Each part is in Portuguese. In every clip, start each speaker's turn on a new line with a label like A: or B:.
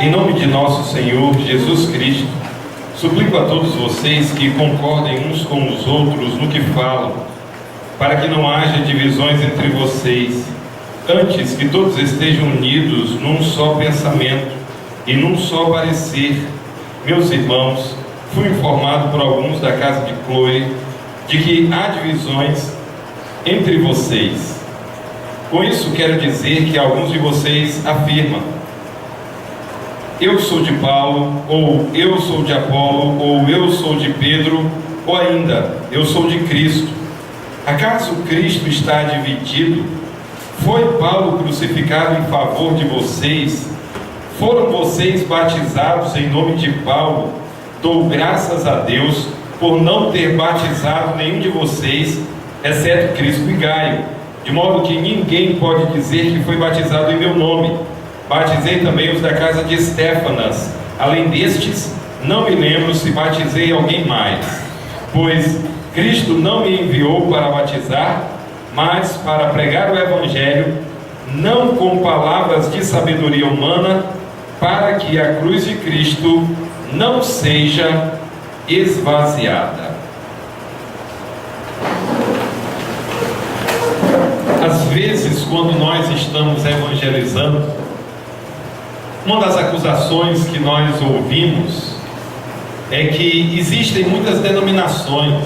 A: Em nome de nosso Senhor Jesus Cristo, suplico a todos vocês que concordem uns com os outros no que falam, para que não haja divisões entre vocês, antes que todos estejam unidos num só pensamento e num só parecer. Meus irmãos, fui informado por alguns da casa de Chloe de que há divisões entre vocês. Com isso quero dizer que alguns de vocês afirmam: eu sou de Paulo, ou eu sou de Apolo, ou eu sou de Pedro, ou ainda, eu sou de Cristo. Acaso Cristo está dividido? Foi Paulo crucificado em favor de vocês? Foram vocês batizados em nome de Paulo? Dou graças a Deus por não ter batizado nenhum de vocês, exceto Crispo e Gaio, de modo que ninguém pode dizer que foi batizado em meu nome. Batizei também os da casa de Estéfanas. Além destes, não me lembro se batizei alguém mais, pois Cristo não me enviou para batizar, mas para pregar o Evangelho, não com palavras de sabedoria humana, para que a cruz de Cristo não seja esvaziada. Às vezes, quando nós estamos evangelizando, uma das acusações que nós ouvimos é que existem muitas denominações,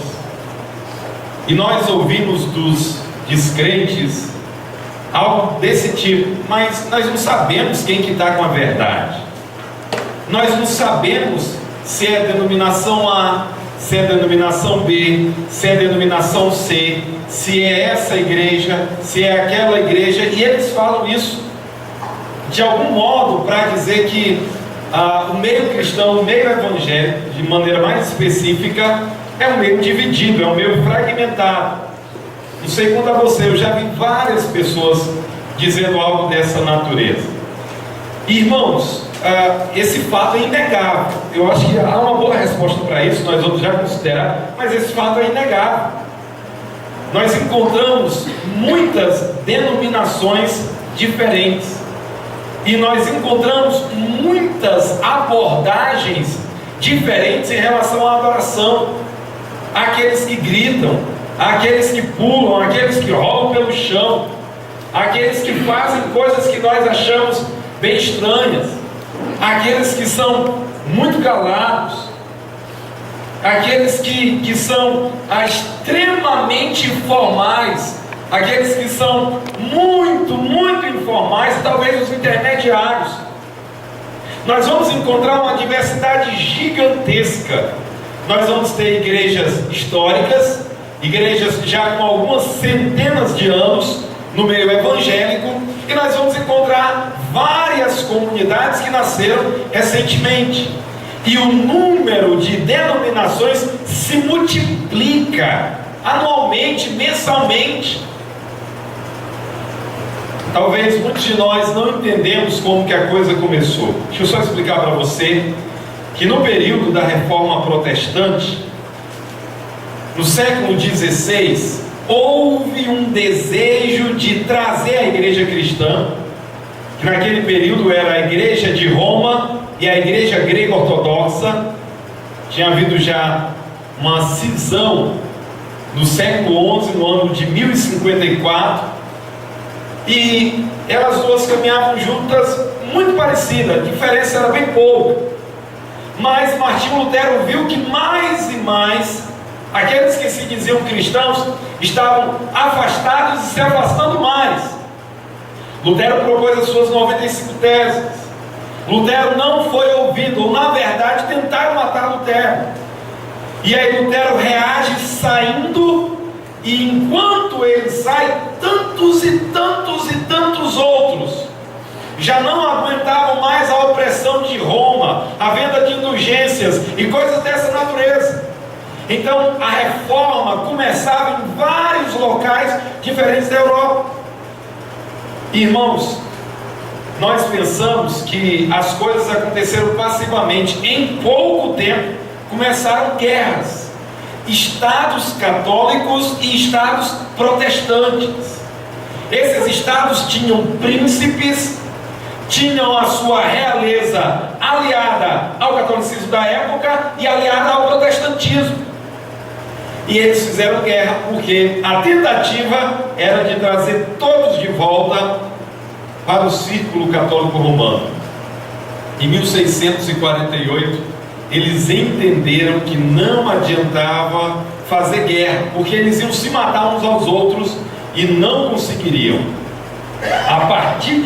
A: e nós ouvimos dos descrentes algo desse tipo: mas nós não sabemos quem que está com a verdade, nós não sabemos se é denominação A, se é denominação B, se é denominação C, se é essa igreja, se é aquela igreja, e eles falam isso de algum modo para dizer que o meio cristão, o meio evangélico, de maneira mais específica, é um meio dividido, é um meio fragmentado. Não sei quanto a você, eu já vi várias pessoas dizendo algo dessa natureza. Irmãos, esse fato é inegável. Eu acho que há uma boa resposta para isso, nós vamos já considerar, mas esse fato é inegável. Nós encontramos muitas denominações diferentes, e nós encontramos muitas abordagens diferentes em relação à adoração. Aqueles que gritam, aqueles que pulam, aqueles que rolam pelo chão, aqueles que fazem coisas que nós achamos bem estranhas, aqueles que são muito calados, aqueles que são extremamente formais, aqueles que são muito informais, e talvez os intermediários. Nós vamos encontrar uma diversidade gigantesca. Nós vamos ter igrejas históricas, igrejas já com algumas centenas de anos no meio evangélico, e nós vamos encontrar várias comunidades que nasceram recentemente, e o número de denominações se multiplica anualmente, mensalmente. Talvez muitos de nós não entendemos como que a coisa começou. Deixa eu só explicar para você que no período da Reforma Protestante, no século XVI, houve um desejo de trazer a igreja cristã, que naquele período era a igreja de Roma e a igreja grega ortodoxa. Tinha havido já uma cisão no século XI, no ano de 1054, e elas duas caminhavam juntas, muito parecidas, a diferença era bem pouca. Mas Martinho Lutero viu que mais e mais aqueles que se diziam cristãos estavam afastados e se afastando mais. Lutero propôs as suas 95 teses. Lutero não foi ouvido, ou na verdade tentaram matar Lutero. E aí Lutero reage saindo, e enquanto ele sai, tantos e tantos outros já não aguentavam mais a opressão de Roma, a venda de indulgências e coisas dessa natureza. Então a reforma começava em vários locais diferentes da Europa. Irmãos, nós pensamos que as coisas aconteceram passivamente. Em pouco tempo começaram guerras, estados católicos e estados protestantes. Esses estados tinham príncipes, tinham a sua realeza aliada ao catolicismo da época e aliada ao protestantismo. E eles fizeram guerra porque a tentativa era de trazer todos de volta para o círculo católico romano. Em 1648, eles entenderam que não adiantava fazer guerra, porque eles iam se matar uns aos outros e não conseguiriam. A partir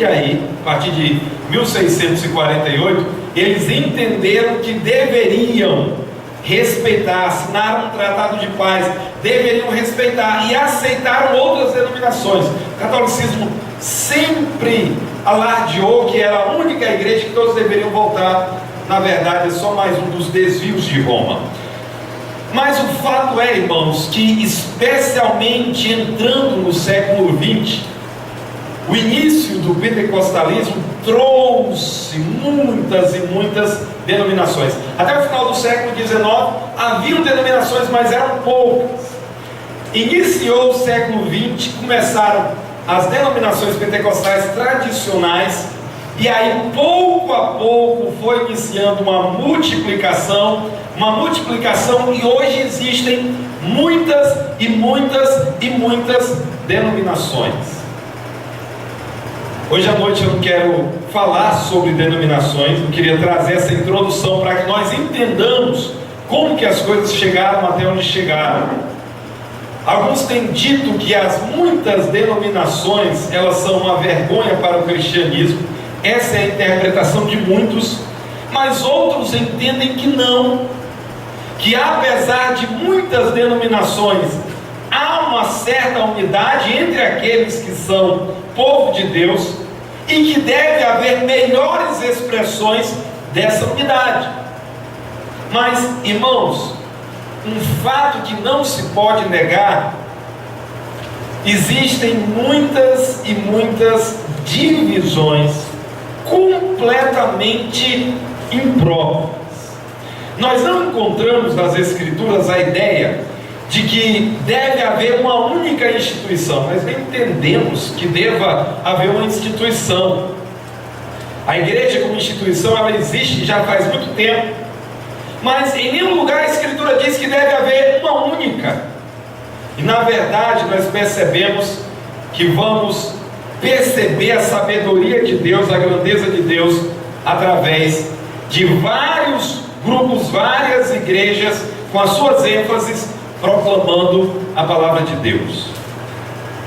A: de 1648, eles entenderam que deveriam respeitar, assinaram um tratado de paz, deveriam respeitar e aceitaram outras denominações. O catolicismo sempre alardeou que era a única igreja que todos deveriam voltar. Na verdade, é só mais um dos desvios de Roma. Mas o fato é, irmãos, que especialmente entrando no século XX, o início do pentecostalismo trouxe muitas e muitas denominações. Até o final do século XIX, haviam denominações, mas eram poucas. Iniciou o século XX, começaram as denominações pentecostais tradicionais, e aí pouco a pouco foi iniciando uma multiplicação, e hoje existem muitas e muitas e muitas denominações. Hoje à noite eu não quero falar sobre denominações, eu queria trazer essa introdução para que nós entendamos como que as coisas chegaram até onde chegaram. Alguns têm dito que as muitas denominações, elas são uma vergonha para o cristianismo. Essa é a interpretação de muitos, mas outros entendem que não, que apesar de muitas denominações, há uma certa unidade entre aqueles que são povo de Deus e que deve haver melhores expressões dessa unidade. Mas, irmãos, um fato que não se pode negar: existem muitas e muitas divisões completamente impróprias. Nós não encontramos nas Escrituras a ideia de que deve haver uma única instituição. Nós nem entendemos que deva haver uma instituição. A igreja como instituição, ela existe já faz muito tempo, mas em nenhum lugar a Escritura diz que deve haver uma única. E na verdade nós percebemos que vamos perceber a sabedoria de Deus, a grandeza de Deus, através de vários grupos, várias igrejas, com as suas ênfases, proclamando a palavra de Deus.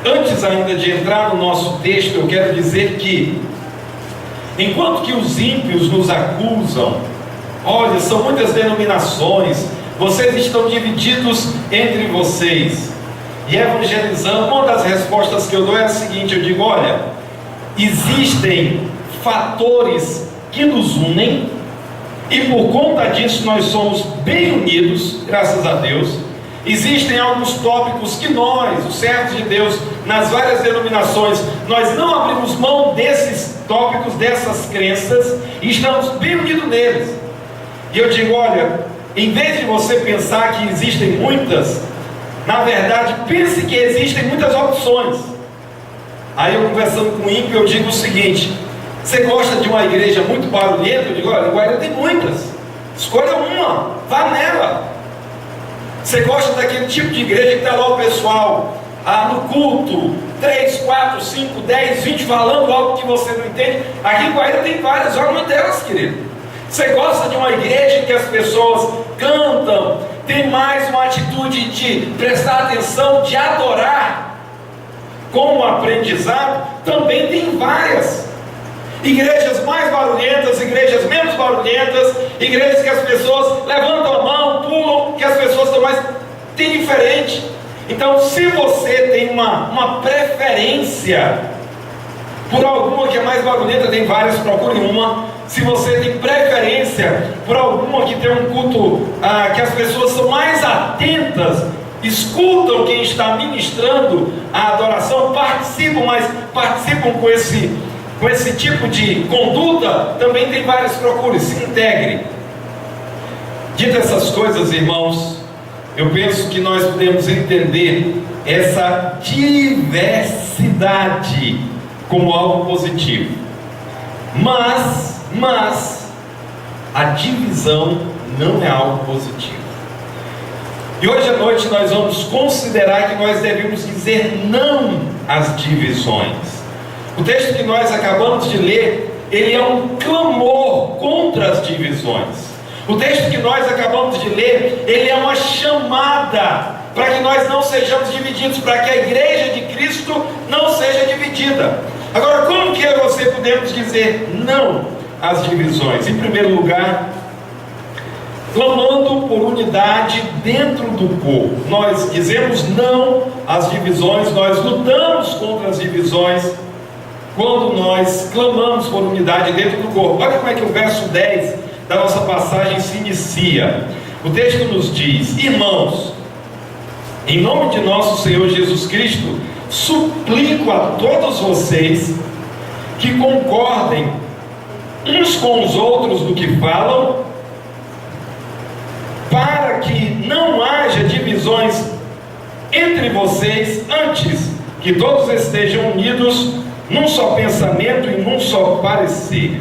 A: Antes ainda de entrar no nosso texto, eu quero dizer que, enquanto que os ímpios nos acusam, olha, são muitas denominações, vocês estão divididos entre vocês, e evangelizando, uma das respostas que eu dou é a seguinte: eu digo, olha, existem fatores que nos unem, e por conta disso nós somos bem unidos, graças a Deus. Existem alguns tópicos que nós, os servos de Deus, nas várias denominações, nós não abrimos mão desses tópicos, dessas crenças, e estamos bem unidos neles. E eu digo, olha, em vez de você pensar que existem muitas, na verdade, pense que existem muitas opções. Aí eu conversando com o ímpio, eu digo o seguinte: você gosta de uma igreja muito barulhenta? Eu digo, olha, Guaíra tem muitas, escolha uma, vá nela. Você gosta daquele tipo de igreja que está lá o pessoal no culto, 3, 4, 5, 10, 20, falando algo que você não entende? Aqui em Guaíra tem várias, olha uma delas, querido. Você gosta de uma igreja que as pessoas cantam, tem mais uma atitude de prestar atenção, de adorar como aprendizado? Também tem várias. Igrejas mais barulhentas, igrejas menos barulhentas, igrejas que as pessoas levantam a mão, pulam, que as pessoas estão mais... Tem diferente. Então, se você tem uma preferência por alguma que é mais barulhenta, tem várias, procure uma. Se você tem preferência por alguma que tem um culto que as pessoas são mais atentas, escutam quem está ministrando a adoração, participam com esse tipo de conduta, também tem várias, procure, se integre. Dito essas coisas, irmãos, eu penso que nós podemos entender essa diversidade como algo positivo. Mas a divisão não é algo positivo. E hoje à noite nós vamos considerar que nós devemos dizer não às divisões. O texto que nós acabamos de ler, ele é um clamor contra as divisões. O texto que nós acabamos de ler, ele é uma chamada para que nós não sejamos divididos, para que a igreja de Cristo não seja dividida. Agora, como que eu e você podemos dizer não às divisões? Em primeiro lugar, clamando por unidade dentro do povo. Nós dizemos não às divisões, nós lutamos contra as divisões quando nós clamamos por unidade dentro do corpo. Olha como é que o verso 10 da nossa passagem se inicia. O texto nos diz: irmãos, em nome de nosso Senhor Jesus Cristo, suplico a todos vocês que concordem uns com os outros no que falam, para que não haja divisões entre vocês, antes que todos estejam unidos num só pensamento e num só parecer.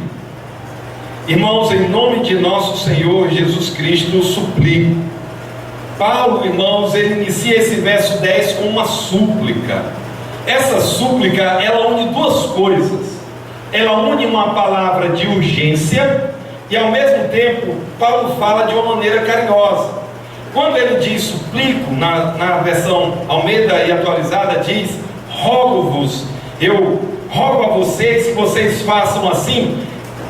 A: Irmãos, em nome de nosso Senhor Jesus Cristo, suplico. Paulo, irmãos, ele inicia esse verso 10 com uma súplica. Essa súplica, ela une duas coisas. Ela une uma palavra de urgência e, ao mesmo tempo, Paulo fala de uma maneira carinhosa. Quando ele diz suplico, na versão Almeida e atualizada, diz: rogo-vos, eu rogo a vocês que vocês façam assim.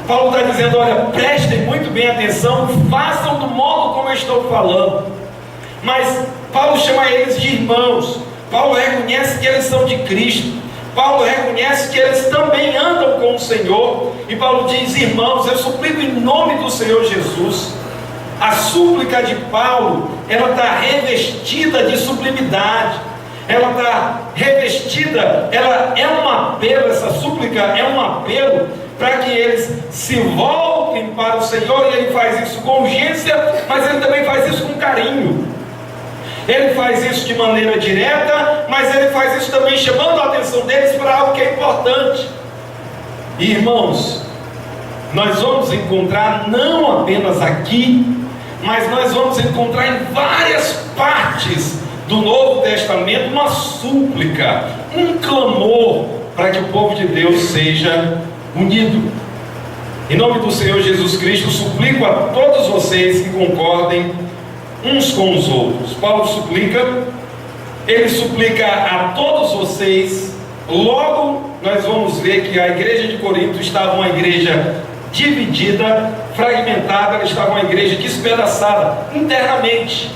A: Paulo está dizendo: olha, prestem muito bem atenção, façam do modo como eu estou falando. Mas Paulo chama eles de irmãos. Paulo reconhece que eles são de Cristo. Paulo reconhece que eles também andam com o Senhor. E Paulo diz: irmãos, eu suplico em nome do Senhor Jesus. A súplica de Paulo, ela está revestida de sublimidade. Ela está revestida, ela é um apelo, essa súplica é um apelo para que eles se voltem para o Senhor. E ele faz isso com urgência, mas ele também faz isso com carinho. Ele faz isso de maneira direta, mas ele faz isso também chamando a atenção deles para algo que é importante. Irmãos, nós vamos encontrar não apenas aqui, mas nós vamos encontrar em várias partes do Novo Testamento uma súplica, um clamor para que o povo de Deus seja unido. Em nome do Senhor Jesus Cristo, suplico a todos vocês que concordem uns com os outros. Paulo suplica, ele suplica a todos vocês. Logo nós vamos ver que a igreja de Corinto estava uma igreja dividida, fragmentada, ela estava uma igreja despedaçada internamente.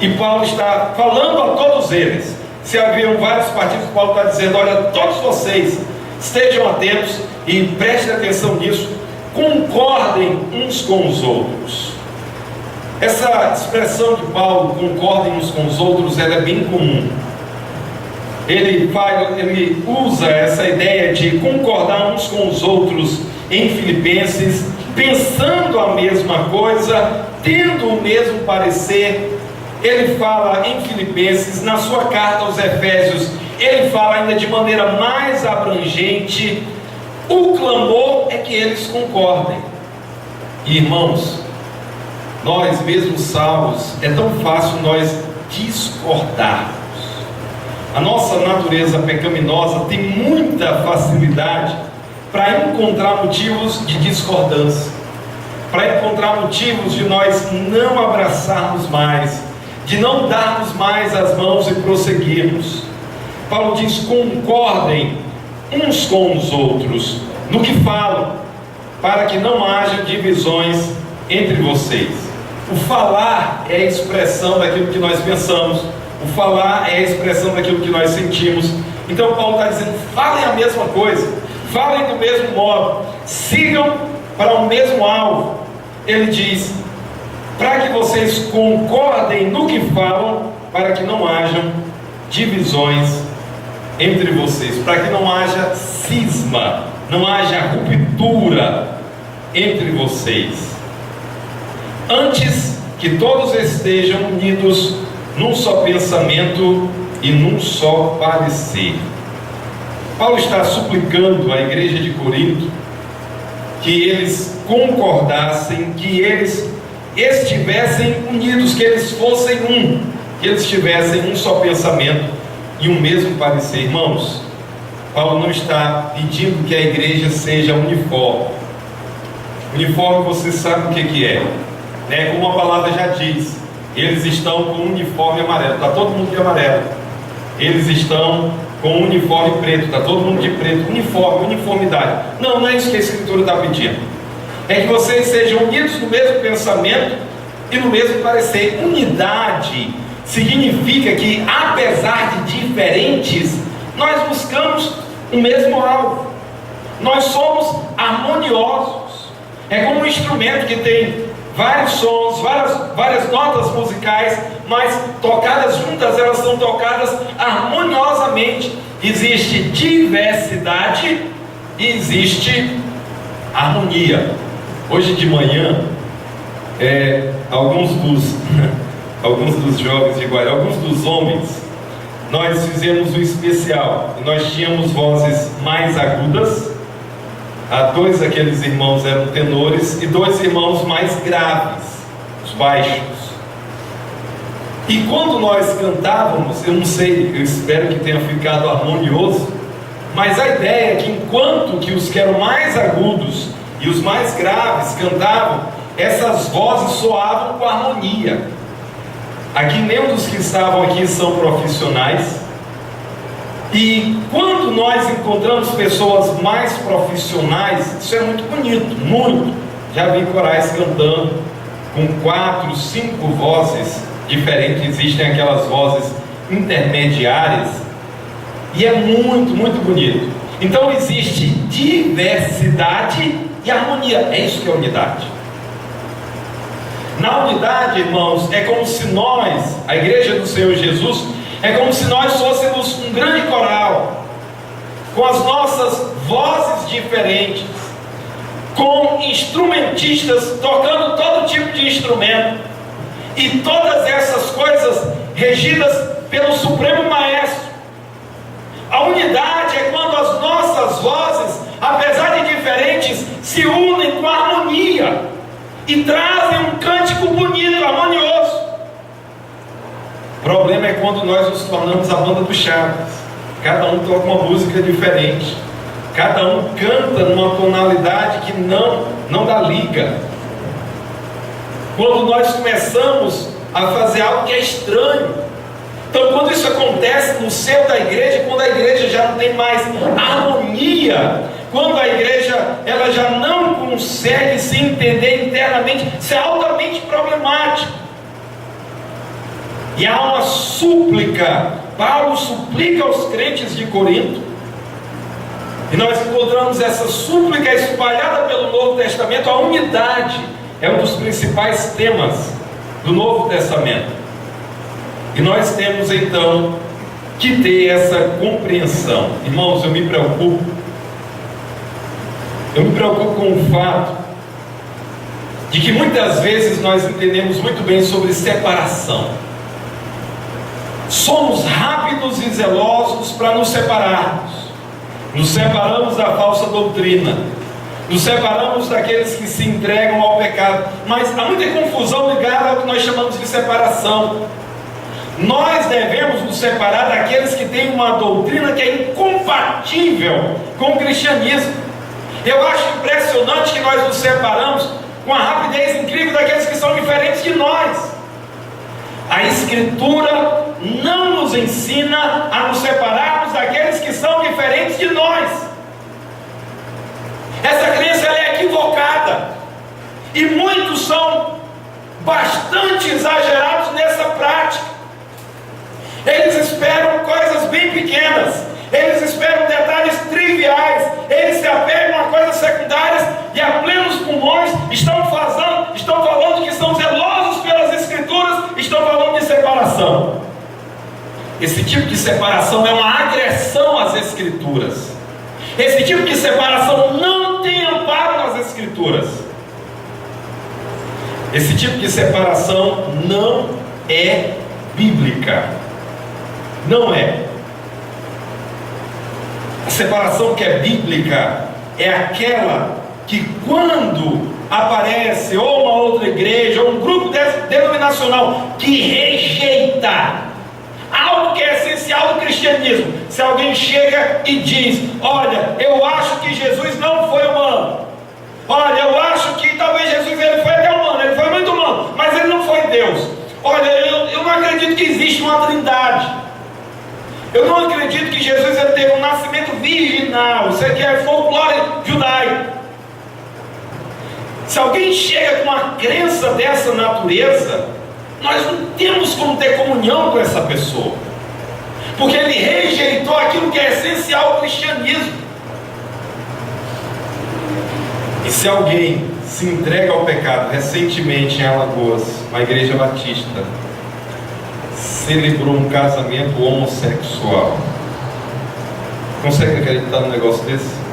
A: E Paulo está falando a todos eles. Se haviam vários partidos, Paulo está dizendo: olha, todos vocês estejam atentos e prestem atenção nisso, concordem uns com os outros. Essa expressão de Paulo, concordem uns com os outros, ela é bem comum. Ele usa essa ideia de concordar uns com os outros em Filipenses, pensando a mesma coisa, tendo o mesmo parecer. Ele fala em Filipenses, na sua carta aos Efésios, ele fala ainda de maneira mais abrangente. O clamor é que eles concordem. Irmãos, nós mesmos salvos, é tão fácil nós discordarmos. A nossa natureza pecaminosa tem muita facilidade para encontrar motivos de discordância, para encontrar motivos de nós não abraçarmos mais, de não darmos mais as mãos e prosseguirmos. Paulo diz: concordem uns com os outros no que falam, para que não haja divisões entre vocês. O falar é a expressão daquilo que nós pensamos, o falar é a expressão daquilo que nós sentimos. Então Paulo está dizendo: falem a mesma coisa, falem do mesmo modo, sigam para o mesmo alvo. Ele diz: para que vocês concordem no que falam, para que não hajam divisões entre vocês, para que não haja cisma, não haja ruptura entre vocês. Antes que todos estejam unidos num só pensamento e num só parecer. Paulo está suplicando à igreja de Corinto que eles concordassem, que eles estivessem unidos, que eles fossem um, que eles tivessem um só pensamento e um mesmo parecer. Irmãos, Paulo não está pedindo que a igreja seja uniforme. Uniforme, você sabe o que é, né? Como a palavra já diz, eles estão com um uniforme amarelo, está todo mundo de amarelo. Eles estão com um uniforme preto, está todo mundo de preto. Uniforme, uniformidade. Não é isso que a Escritura está pedindo. É que vocês sejam unidos no mesmo pensamento e no mesmo parecer. Unidade significa que, apesar de diferentes, nós buscamos o mesmo alvo. Nós somos harmoniosos. É como um instrumento que tem vários sons, várias notas musicais, mas tocadas juntas, elas são tocadas harmoniosamente. Existe diversidade e existe harmonia. Hoje de manhã, alguns dos jovens de Guará, alguns dos homens, nós fizemos um especial. Nós tínhamos vozes mais agudas. Dois daqueles irmãos eram tenores e dois irmãos mais graves, os baixos. E quando nós cantávamos, eu não sei, eu espero que tenha ficado harmonioso, mas a ideia é que enquanto que os que eram mais agudos e os mais graves cantavam, essas vozes soavam com harmonia. Aqui nenhum dos que estavam aqui são profissionais. E quando nós encontramos pessoas mais profissionais, isso é muito bonito, muito. Já vi corais cantando com 4, 5 vozes diferentes. Existem aquelas vozes intermediárias, e é muito, muito bonito. Então existe diversidade e harmonia. É isso que é unidade. Na unidade, irmãos, é como se nós, a igreja do Senhor Jesus, é como se nós fôssemos um grande coral, com as nossas vozes diferentes, com instrumentistas tocando todo tipo de instrumento, e todas essas coisas regidas pelo Supremo Maestro. A unidade é quando as nossas vozes, apesar de diferentes, se unem com harmonia e trazem um cântico bonito, harmonioso. O problema é quando nós nos tornamos a banda do Chaves. Cada um toca uma música diferente, cada um canta numa tonalidade que não dá liga. Quando nós começamos a fazer algo que é estranho. Então, quando isso acontece no seio da igreja, quando a igreja já não tem mais harmonia, quando a igreja ela já não consegue se entender internamente, isso é altamente problemático. E há uma súplica. Paulo suplica aos crentes de Corinto, e nós encontramos essa súplica espalhada pelo Novo Testamento. A unidade é um dos principais temas do Novo Testamento, e nós temos então que ter essa compreensão. Irmãos, eu me preocupo com o fato de que muitas vezes nós entendemos muito bem sobre separação. Somos rápidos e zelosos para nos separarmos. Nos separamos da falsa doutrina, nos separamos daqueles que se entregam ao pecado. Mas há muita confusão ligada ao que nós chamamos de separação. Nós devemos nos separar daqueles que têm uma doutrina que é incompatível com o cristianismo. Eu acho impressionante que nós nos separamos com a rapidez incrível daqueles que são diferentes de nós. A Escritura não nos ensina a nos separarmos daqueles que são diferentes de nós. Essa crença ela é equivocada, e muitos são bastante exagerados nessa prática. Eles esperam coisas bem pequenas, eles esperam detalhes triviais, eles se apegam a coisas secundárias e a plenos pulmões estão falando que são zelosos pelas Escrituras, estão falando de separação. Esse tipo de separação é uma agressão às Escrituras. Esse tipo de separação não tem amparo nas Escrituras. Esse tipo de separação não é bíblica. Não é. A separação que é bíblica é aquela que quando aparece ou uma outra igreja, ou um grupo denominacional que rejeita algo que é essencial do cristianismo, se alguém chega e diz: olha, eu acho que Jesus não foi humano, olha, eu acho que talvez Jesus ele foi até humano, ele foi muito humano, mas ele não foi Deus, olha, eu não acredito que existe uma trindade, eu não acredito que Jesus ele teve um nascimento virginal, isso aqui é folclore judaico. Se alguém chega com uma crença dessa natureza, nós não temos como ter comunhão com essa pessoa, porque ele rejeitou aquilo que é essencial ao cristianismo. E se alguém se entrega ao pecado, recentemente em Alagoas, uma igreja batista celebrou um casamento homossexual, consegue acreditar num negócio desse?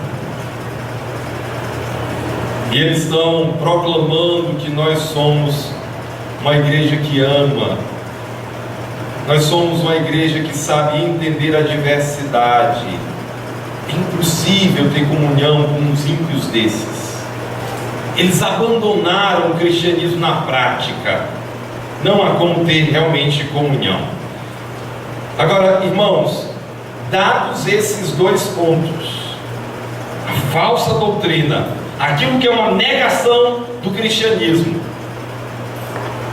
A: E eles estão proclamando que nós somos uma igreja que ama, nós somos uma igreja que sabe entender a diversidade. É impossível ter comunhão com uns ímpios desses. Eles abandonaram o cristianismo na prática, não há como ter realmente comunhão. Agora, irmãos, dados esses dois pontos, a falsa doutrina, aquilo que é uma negação do cristianismo,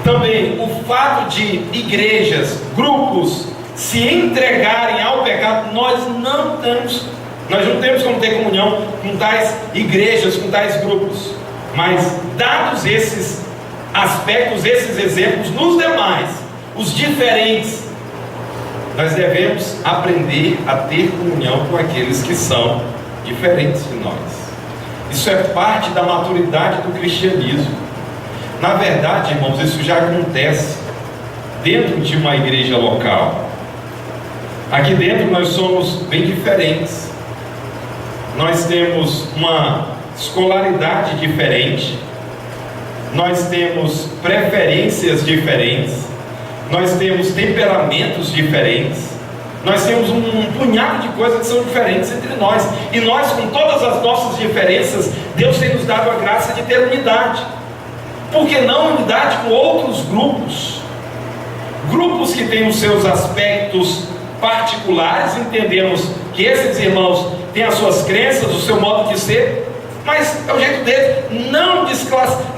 A: também o fato de igrejas, grupos se entregarem ao pecado, nós não temos como ter comunhão com tais igrejas, com tais grupos. Mas dados esses aspectos, esses exemplos, nos demais, os diferentes, nós devemos aprender a ter comunhão com aqueles que são diferentes de nós. Isso é parte da maturidade do cristianismo. Na verdade, irmãos, isso já acontece dentro de uma igreja local. Aqui dentro nós somos bem diferentes. Nós temos uma escolaridade diferente. Nós temos preferências diferentes. Nós temos temperamentos diferentes. Nós temos um punhado de coisas que são diferentes entre nós. E nós, com todas as nossas diferenças, Deus tem nos dado a graça de ter unidade. Por que não unidade com outros grupos? Grupos que têm os seus aspectos particulares. Entendemos que esses irmãos têm as suas crenças, o seu modo de ser, mas é o jeito deles.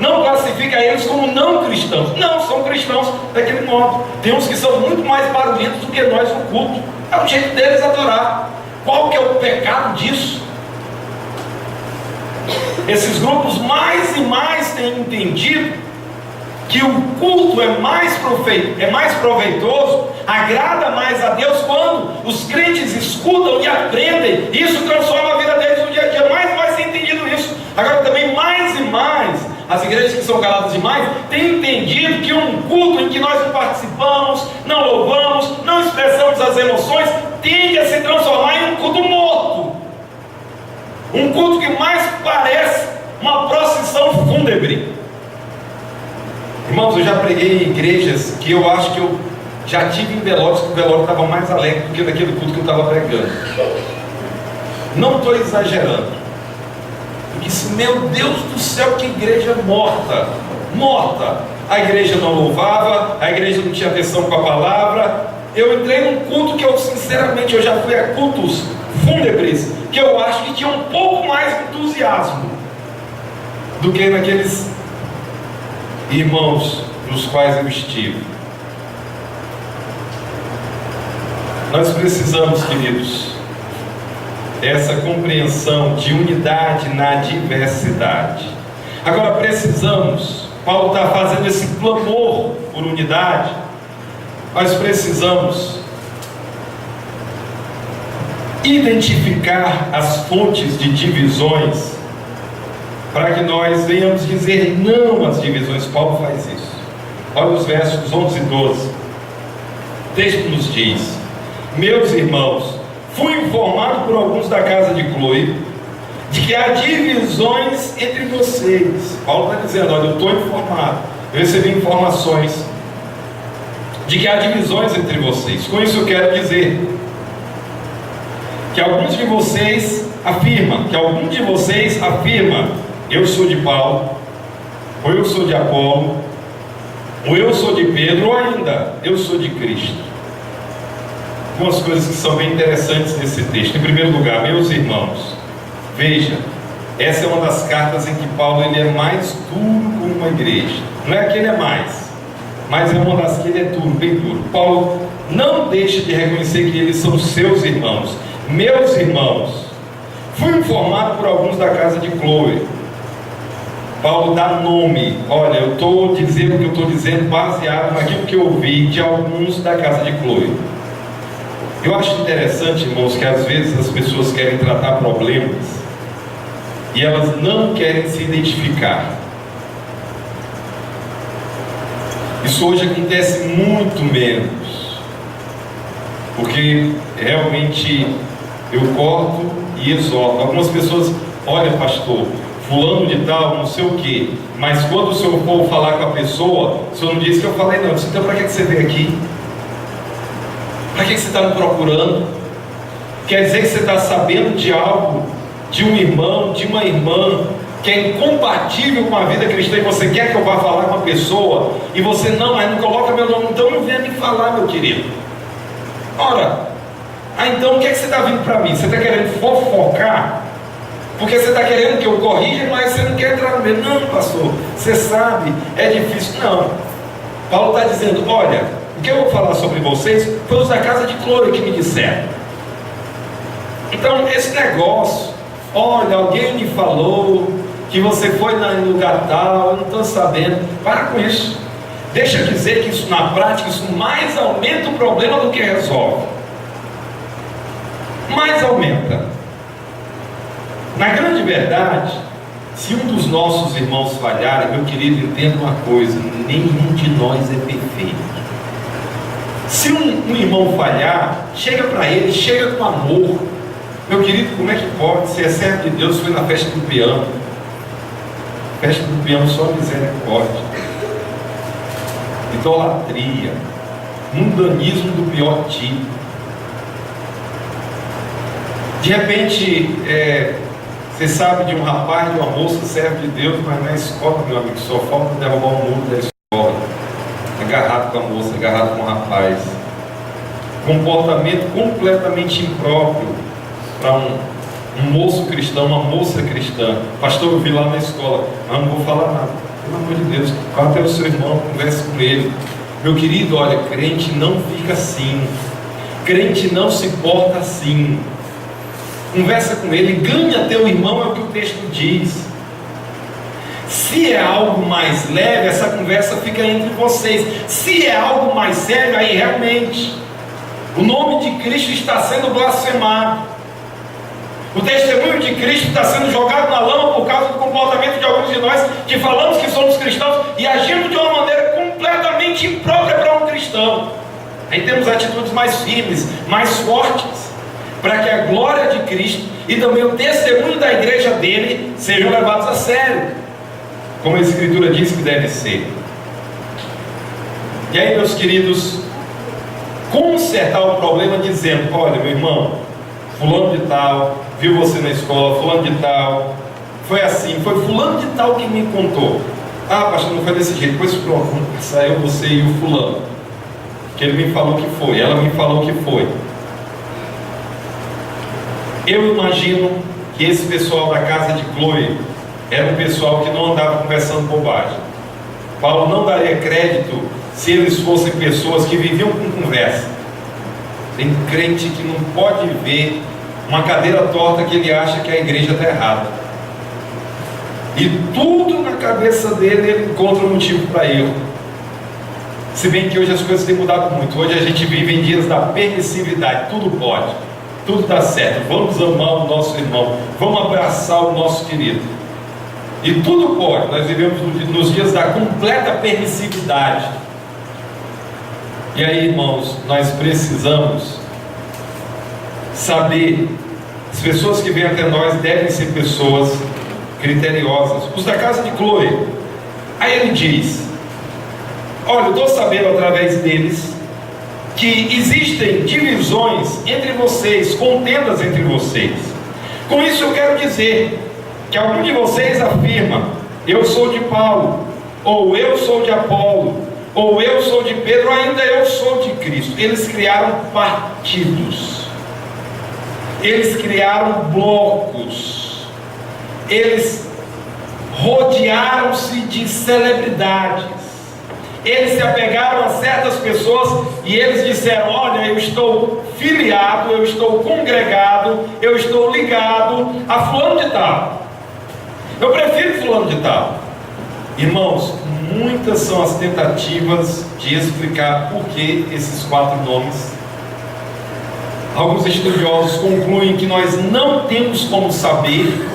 A: Não classifica eles como não cristãos. Não, são cristãos daquele modo. Tem uns que são muito mais barulhentos do que nós no culto. É o jeito deles adorar. Qual que é o pecado disso? Esses grupos mais e mais têm entendido que o culto é mais proveitoso, agrada mais a Deus quando os crentes escutam e aprendem. Isso transforma a vida deles no dia a dia. Mais e mais tem entendido isso. Agora também mais e mais as igrejas que são caladas demais têm entendido que um culto em que nós não participamos, não louvamos, não expressamos as emoções, tende a se transformar em um culto morto. Um culto que mais parece uma procissão fúnebre. Irmãos, eu já preguei em igrejas que eu acho que eu já tive em velórios, que o velório estava mais alegre do que naquele culto que eu estava pregando. Não estou exagerando. Eu disse: meu Deus do céu, que igreja morta. Morta. A igreja não louvava, a igreja não tinha atenção com a palavra. Eu entrei num culto que eu sinceramente, eu já fui a cultos fúnebres, que eu acho que tinha um pouco mais de entusiasmo do que naqueles irmãos nos quais eu estive. Nós precisamos, queridos, dessa compreensão de unidade na diversidade. Agora precisamos, Paulo está fazendo esse clamor por unidade, nós precisamos identificar as fontes de divisões, para que nós venhamos dizer não às divisões. Paulo faz isso. Olha os versos 11 e 12. O texto nos diz: meus irmãos, fui informado por alguns da casa de Cloe de que há divisões entre vocês. Paulo está dizendo: olha, eu estou informado, eu recebi informações de que há divisões entre vocês. Com isso eu quero dizer que algum de vocês afirma eu sou de Paulo, ou eu sou de Apolo, ou eu sou de Pedro, ou ainda, eu sou de Cristo. Algumas coisas que são bem interessantes nesse texto. Em primeiro lugar, meus irmãos, veja, essa é uma das cartas em que Paulo ele é mais duro com uma igreja. Não é que ele é mais, mas é uma das que ele é duro, bem duro. Paulo não deixa de reconhecer que eles são seus irmãos. Meus irmãos, fui informado por alguns da casa de Cloe. Paulo dá nome. Olha, eu estou dizendo o que eu estou dizendo baseado naquilo que eu ouvi de alguns da casa de Cloe. Eu acho interessante, irmãos, que às vezes as pessoas querem tratar problemas e elas não querem se identificar. Isso hoje acontece muito menos, porque realmente eu corto e exorto. Algumas pessoas, olha pastor, fulano de tal, não sei o que, mas quando o senhor for falar com a pessoa, o senhor não disse que eu falei não. Então para que você veio aqui? Para que você está me procurando? Quer dizer que você está sabendo de algo, de um irmão, de uma irmã, que é incompatível com a vida cristã, e você quer que eu vá falar com a pessoa, e você não, mas não coloca meu nome, então não venha me falar, meu querido. Ora, então o que é que você está vindo para mim? Você está querendo fofocar? Porque você está querendo que eu corrija, mas você não quer entrar no meio. Não, pastor, você sabe, é difícil. Não, Paulo está dizendo, olha, o que eu vou falar sobre vocês foi os da casa de Cloe que me disseram. Então esse negócio, olha, alguém me falou que você foi em lugar tal, eu não estou sabendo. Para com isso. Deixa eu dizer que isso na prática, isso mais aumenta o problema do que resolve. Mais aumenta. Na grande verdade, se um dos nossos irmãos falhar, meu querido, entenda uma coisa: nenhum de nós é perfeito. Se um irmão falhar, chega para ele, chega com amor. Meu querido, como é que pode? Se é servo de Deus, foi na festa do piano. Festa do piano só misericórdia. Idolatria, mundanismo do pior tipo. De repente, você sabe de um rapaz, de uma moça, servo de Deus, mas na escola, meu amigo, só falta derrubar o muro da escola. Agarrado com a moça, agarrado com o rapaz. Comportamento completamente impróprio para um moço cristão, uma moça cristã. Pastor, eu vi lá na escola, mas não vou falar nada. Pelo amor de Deus, vá até o seu irmão, converse com ele. Meu querido, olha, crente não fica assim. Crente não se porta assim. Conversa com ele, ganha teu irmão, é o que o texto diz. Se é algo mais leve, essa conversa fica entre vocês. Se é algo mais sério, aí realmente o nome de Cristo está sendo blasfemado. O testemunho de Cristo está sendo jogado na lama por causa do comportamento de alguns de nós que falamos que somos cristãos e agimos de uma maneira completamente imprópria para um cristão. Aí temos atitudes mais firmes, mais fortes, para que a glória de Cristo e também o testemunho da igreja dele sejam levados a sério, como a Escritura diz que deve ser. E aí, meus queridos, consertar o problema dizendo: olha, meu irmão, fulano de tal viu você na escola, fulano de tal foi assim, foi fulano de tal que me contou. Ah, pastor, não foi desse jeito. Depois pronto, saiu você e o fulano, que ele me falou que foi, ela me falou que foi. Eu imagino que esse pessoal da casa de Cloe era um pessoal que não andava conversando bobagem. Paulo não daria crédito se eles fossem pessoas que viviam com conversa. Tem crente que não pode ver uma cadeira torta que ele acha que a igreja está errada. E tudo na cabeça dele ele encontra um motivo para erro. Se bem que hoje as coisas têm mudado muito. Hoje a gente vive em dias da permissividade. Tudo pode, tudo está certo. Vamos amar o nosso irmão, vamos abraçar o nosso querido. E tudo pode. Nós vivemos nos dias da completa permissividade. E aí, irmãos, nós precisamos saber, as pessoas que vêm até nós devem ser pessoas criteriosas. Os da casa de Cloe, aí ele diz: olha, eu estou sabendo através deles que existem divisões entre vocês, contendas entre vocês. Com isso eu quero dizer que que algum de vocês afirma: eu sou de Paulo, ou eu sou de Apolo, ou eu sou de Pedro, ou ainda eu sou de Cristo. Eles criaram partidos, eles criaram blocos, eles rodearam-se de celebridades, eles se apegaram a certas pessoas e eles disseram: olha, eu estou filiado, eu estou congregado, eu estou ligado a fulano de tal, eu prefiro fulano de tal. Irmãos, muitas são as tentativas de explicar por que esses 4 nomes. Alguns estudiosos concluem que nós não temos como saber.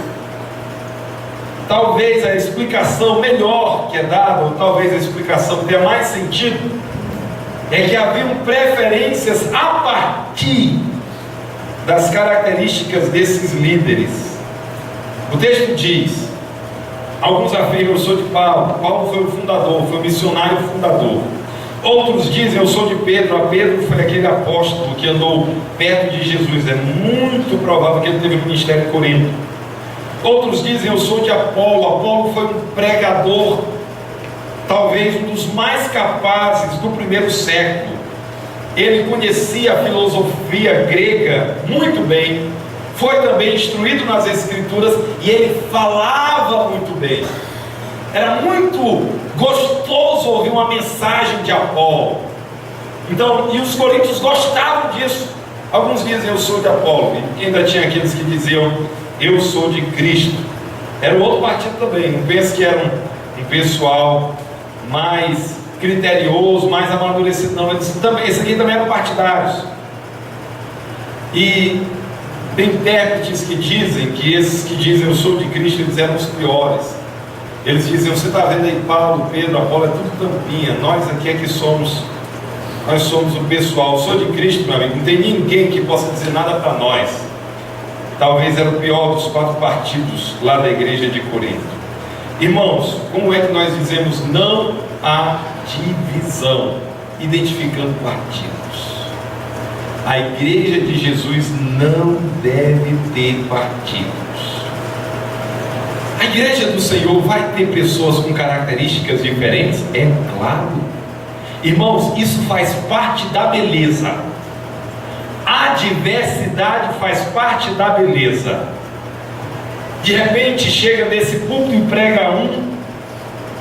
A: Talvez a explicação melhor que é dada, ou talvez a explicação que tenha mais sentido, é que haviam preferências a partir das características desses líderes. O texto diz: alguns afirmam: eu sou de Paulo. Paulo foi o fundador, foi o missionário fundador. Outros dizem: eu sou de Pedro. A Pedro foi aquele apóstolo que andou perto de Jesus. É muito provável que ele teve um ministério em Corinto. Outros dizem: eu sou de Apolo. Apolo foi um pregador, talvez um dos mais capazes do primeiro século. Ele conhecia a filosofia grega muito bem, foi também instruído nas Escrituras e ele falava muito bem. Era muito gostoso ouvir uma mensagem de Apolo. Então, e os coríntios gostavam disso. Alguns dizem: eu sou de Apolo, e ainda tinha aqueles que diziam: eu sou de Cristo. Era um outro partido também. Não pense que era um pessoal mais criterioso, mais amadurecido. Não, esse aqui também eram partidários. E tem intérpretes que dizem que esses que dizem eu sou de Cristo, eles eram os piores. Eles dizem: você está vendo aí Paulo, Pedro, Apolo, é tudo tampinha. Nós aqui é que somos, nós somos o pessoal. Eu sou de Cristo, meu amigo. Não tem ninguém que possa dizer nada para nós. Talvez era o pior dos 4 partidos lá da igreja de Corinto. Irmãos, como é que nós dizemos não há divisão, identificando partidos? A igreja de Jesus não deve ter partidos. A igreja do Senhor vai ter pessoas com características diferentes? É claro. Irmãos, isso faz parte da beleza. A diversidade faz parte da beleza. De repente chega nesse púlpito e prega um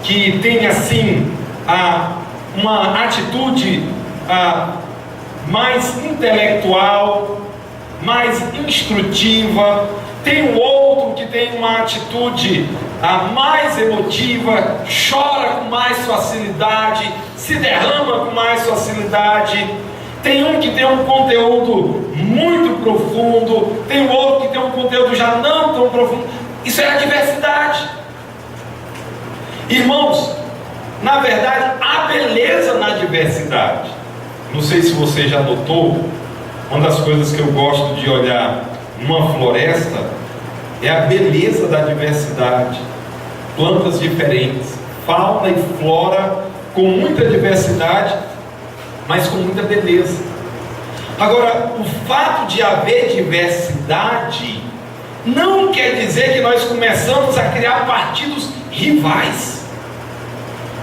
A: que tem assim uma atitude mais intelectual, mais instrutiva. Tem um outro que tem uma atitude mais emotiva, chora com mais facilidade, se derrama com mais facilidade. Tem um que tem um conteúdo muito profundo, tem um outro que tem um conteúdo já não tão profundo. Isso é a diversidade. Irmãos, na verdade, há beleza na diversidade. Não sei se você já notou, uma das coisas que eu gosto de olhar numa floresta é a beleza da diversidade. Plantas diferentes, fauna e flora com muita diversidade, mas com muita beleza. Agora, o fato de haver diversidade não quer dizer que nós começamos a criar partidos rivais,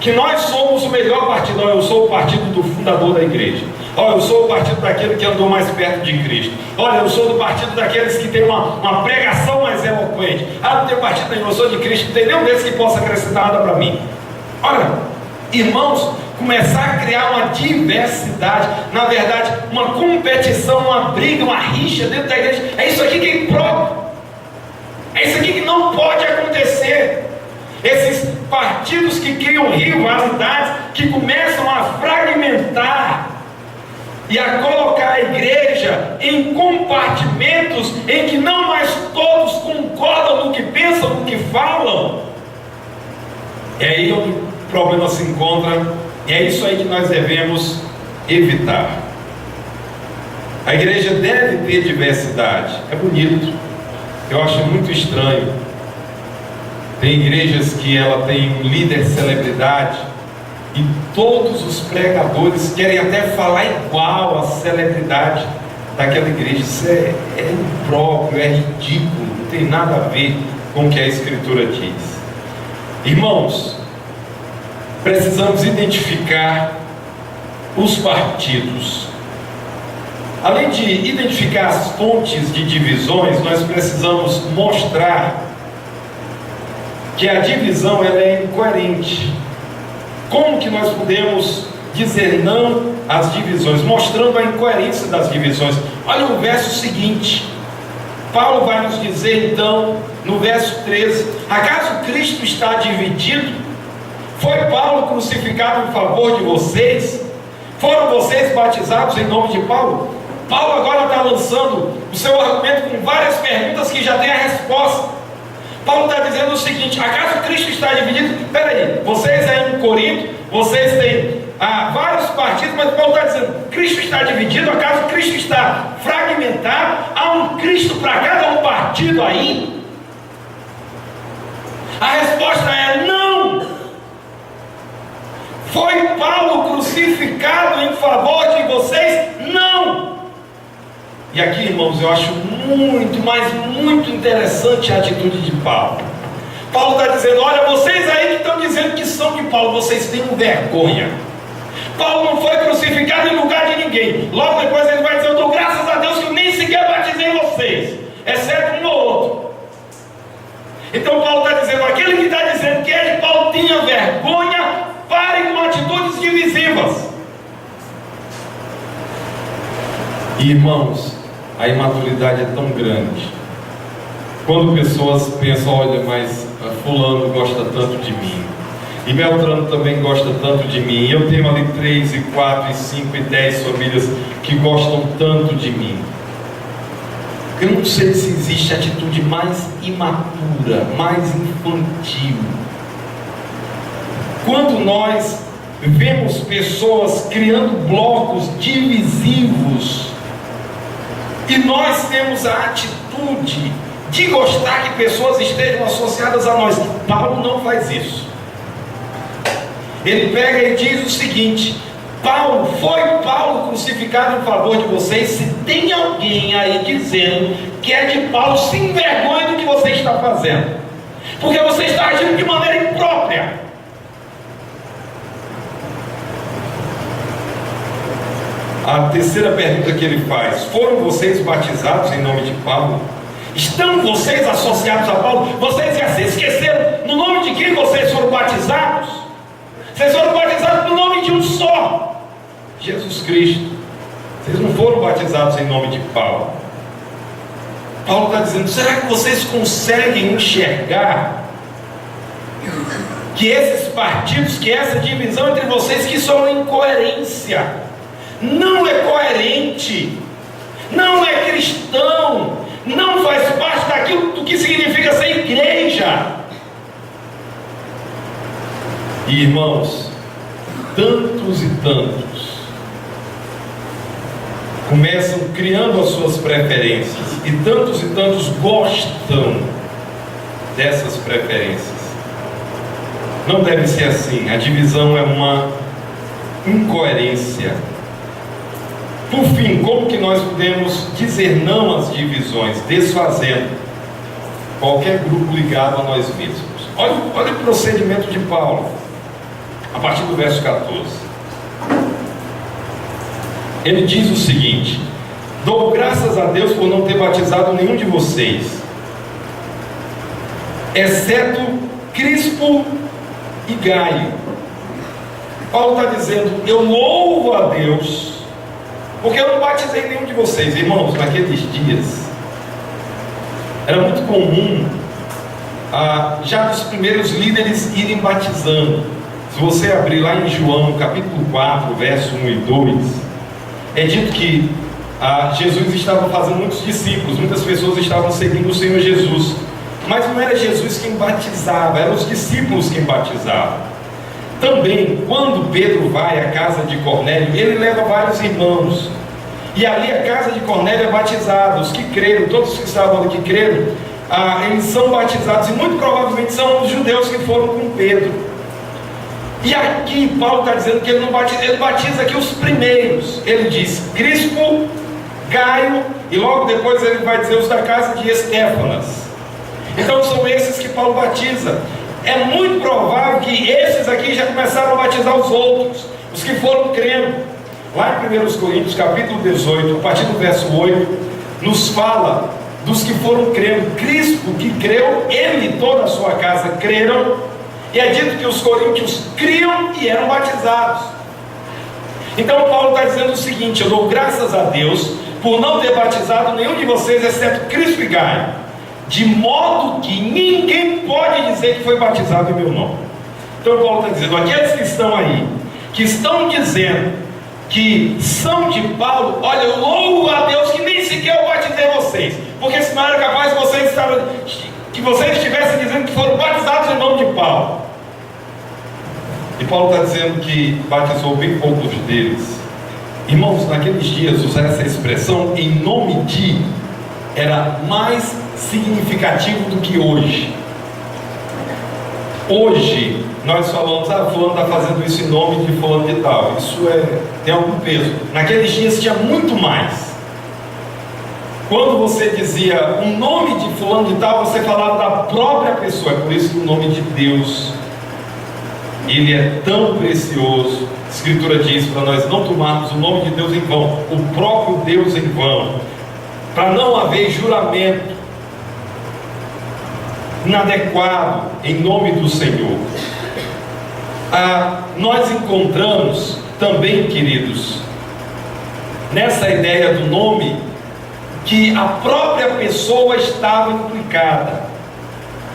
A: que nós somos o melhor partido. Eu sou o partido do fundador da igreja. Eu sou o partido daquele que andou mais perto de Cristo. Olha, eu sou do partido daqueles que tem uma pregação mais eloquente. Não tem partido nenhum, eu sou de Cristo. Não tem nenhum desses que possa acrescentar nada para mim. Olha, irmãos, começar a criar uma diversidade, na verdade, uma competição, uma briga, uma rixa dentro da igreja, é isso aqui que é impróprio. É isso aqui que não pode acontecer. Esses partidos que criam rivalidades, que começam a fragmentar e a colocar a igreja em compartimentos em que não mais todos concordam no que pensam, no que falam. É aí onde o problema se encontra, e é isso aí que nós devemos evitar. A igreja deve ter diversidade, é bonito. Eu acho muito estranho. Tem igrejas que ela tem um líder celebridade e todos os pregadores querem até falar igual à celebridade daquela igreja. Isso é impróprio, é ridículo, não tem nada a ver com o que a Escritura diz. Irmãos, precisamos identificar os partidos. Além de identificar as fontes de divisões, nós precisamos mostrar que a divisão ela é incoerente. Como que nós podemos dizer não às divisões? Mostrando a incoerência das divisões. Olha o verso seguinte. Paulo vai nos dizer então, no verso 13: acaso Cristo está dividido? Foi Paulo crucificado em favor de vocês? Foram vocês batizados em nome de Paulo? Paulo agora está lançando o seu argumento com várias perguntas que já tem a resposta. Paulo está dizendo o seguinte: acaso Cristo está dividido? Espera aí, vocês aí em Corinto, vocês têm vários partidos, mas Paulo está dizendo: Cristo está dividido? Acaso Cristo está fragmentado? Há um Cristo para cada um partido aí? A resposta é não. Foi Paulo crucificado em favor de vocês? Não. E aqui, irmãos, eu acho muito interessante a atitude de Paulo. Paulo está dizendo: olha, vocês aí que estão dizendo que são de Paulo, vocês têm vergonha. Paulo não foi crucificado em lugar de ninguém. Logo depois ele vai dizer: eu dou graças a Deus que eu nem sequer batizei vocês, exceto um ou outro. Então Paulo está dizendo: aquele que está dizendo que é de Paulo, tinha vergonha, parem com atitudes divisivas. Irmãos, a imaturidade é tão grande. Quando pessoas pensam: olha, mas fulano gosta tanto de mim, e Beltrano também gosta tanto de mim, eu tenho ali 3, e 4, e 5, e 10 famílias que gostam tanto de mim. Eu não sei se existe atitude mais imatura, mais infantil. Quando nós vemos pessoas criando blocos divisivos, e nós temos a atitude de gostar que pessoas estejam associadas a nós. Paulo não faz isso. Ele pega e diz o seguinte: foi Paulo crucificado em favor de vocês? Se tem alguém aí dizendo que é de Paulo, se envergonhe do que você está fazendo, porque você está agindo de maneira imprópria. A terceira pergunta que ele faz: foram vocês batizados em nome de Paulo? Estão vocês associados a Paulo? Vocês já se esqueceram no nome de quem vocês foram batizados? Vocês foram batizados no nome de um só, Jesus Cristo. Vocês não foram batizados em nome de Paulo. Paulo está dizendo: será que vocês conseguem enxergar que esses partidos, que essa divisão entre vocês, que são uma incoerência? Não é coerente, não é cristão, não faz parte daquilo do que significa ser igreja. E irmãos, tantos e tantos começam criando as suas preferências, e tantos gostam dessas preferências. Não deve ser assim. A divisão é uma incoerência. Por fim, como que nós podemos dizer não às divisões? Desfazendo qualquer grupo ligado a nós mesmos. Olha o procedimento de Paulo, a partir do verso 14. Ele diz o seguinte: dou graças a Deus por não ter batizado nenhum de vocês, exceto Crispo e Gaio. Paulo está dizendo: eu louvo a Deus porque eu não batizei nenhum de vocês. Irmãos, naqueles dias era muito comum já os primeiros líderes irem batizando. Se você abrir lá em João capítulo 4, verso 1 e 2, é dito que Jesus estava fazendo muitos discípulos, muitas pessoas estavam seguindo o Senhor Jesus, mas não era Jesus quem batizava, eram os discípulos quem batizavam. Também, quando Pedro vai à casa de Cornélio, ele leva vários irmãos, e ali a casa de Cornélio é batizada. Os que creram, todos que estavam ali que creram, eles são batizados, e muito provavelmente são os judeus que foram com Pedro. E aqui Paulo está dizendo que ele não batiza, ele batiza aqui os primeiros. Ele diz Crispo, Gaio, e logo depois ele vai dizer os da casa de Estéfanas. Então são esses que Paulo batiza. É muito provável que esses aqui já começaram a batizar os outros, os que foram crendo. Lá em 1 Coríntios capítulo 18, a partir do verso 8, nos fala dos que foram crendo. Cristo que creu, ele e toda a sua casa creram, e é dito que os coríntios criam e eram batizados. Então Paulo está dizendo o seguinte: eu dou graças a Deus por não ter batizado nenhum de vocês, exceto Crispo e Gaio, de modo que ninguém pode dizer que foi batizado em meu nome. Então Paulo está dizendo, aqueles que estão aí, que estão dizendo que são de Paulo, olha, eu louvo a Deus que nem sequer eu batizei vocês, porque senão era capaz que vocês estivessem dizendo que foram batizados em nome de Paulo. E Paulo está dizendo que batizou bem poucos deles. Irmãos, naqueles dias usar essa expressão em nome de era mais significativo do que hoje. Hoje nós falamos, fulano está fazendo isso em nome de fulano de tal. Isso tem algum peso. Naqueles dias tinha muito mais. Quando você dizia o nome de fulano de tal, você falava da própria pessoa. É por isso que o nome de Deus, ele é tão precioso. A Escritura diz para nós não tomarmos o nome de Deus em vão, o próprio Deus em vão, para não haver juramento inadequado em nome do Senhor. Nós encontramos também, queridos, nessa ideia do nome, que a própria pessoa estava implicada.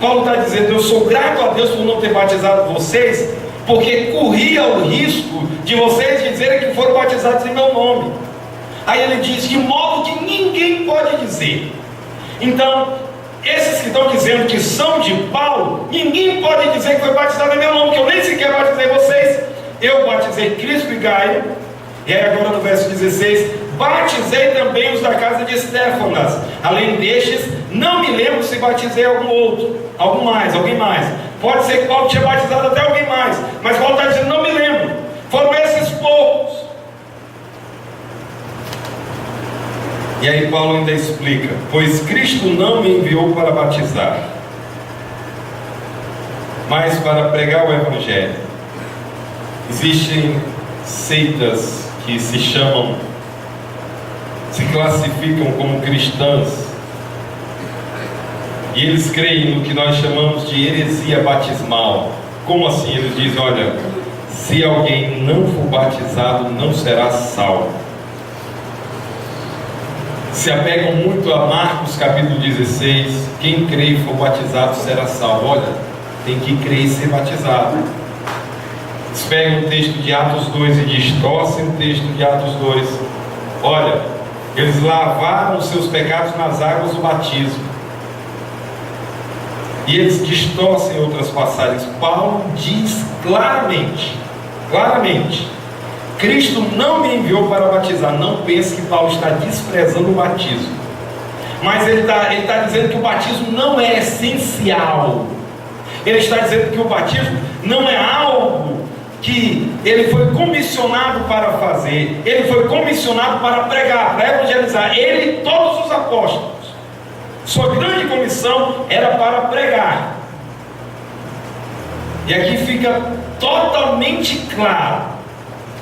A: Paulo está dizendo, eu sou grato a Deus por não ter batizado vocês, porque corria o risco de vocês dizerem que foram batizados em meu nome. Aí ele diz, de modo que ninguém pode dizer. Então, esses que estão dizendo que são de Paulo, ninguém pode dizer que foi batizado em meu nome, que eu nem sequer batizei vocês. Eu batizei Crispo e Gaio, e aí agora no verso 16, batizei também os da casa de Estéfanas. Além destes, não me lembro se batizei alguém mais. Pode ser que Paulo tinha batizado até alguém mais, mas Paulo está dizendo, não me lembro. Foram esses poucos. E aí Paulo ainda explica, pois Cristo não me enviou para batizar, mas para pregar o Evangelho. Existem seitas que se classificam como cristãs, e eles creem no que nós chamamos de heresia batismal. Como assim? Eles dizem, olha, se alguém não for batizado, não será salvo. Se apegam muito a Marcos capítulo 16, quem crê e for batizado será salvo. Olha, tem que crer e ser batizado. Eles pegam o texto de Atos 2 e distorcem o texto de Atos 2. Olha, eles lavaram os seus pecados nas águas do batismo. E eles distorcem outras passagens. Paulo diz claramente, Cristo não me enviou para batizar. Não pense que Paulo está desprezando o batismo, mas ele está dizendo que o batismo não é essencial. Ele está dizendo que o batismo não é algo que ele foi comissionado para fazer. Ele foi comissionado para pregar, para evangelizar. Ele e todos os apóstolos, sua grande comissão era para pregar. E aqui fica totalmente claro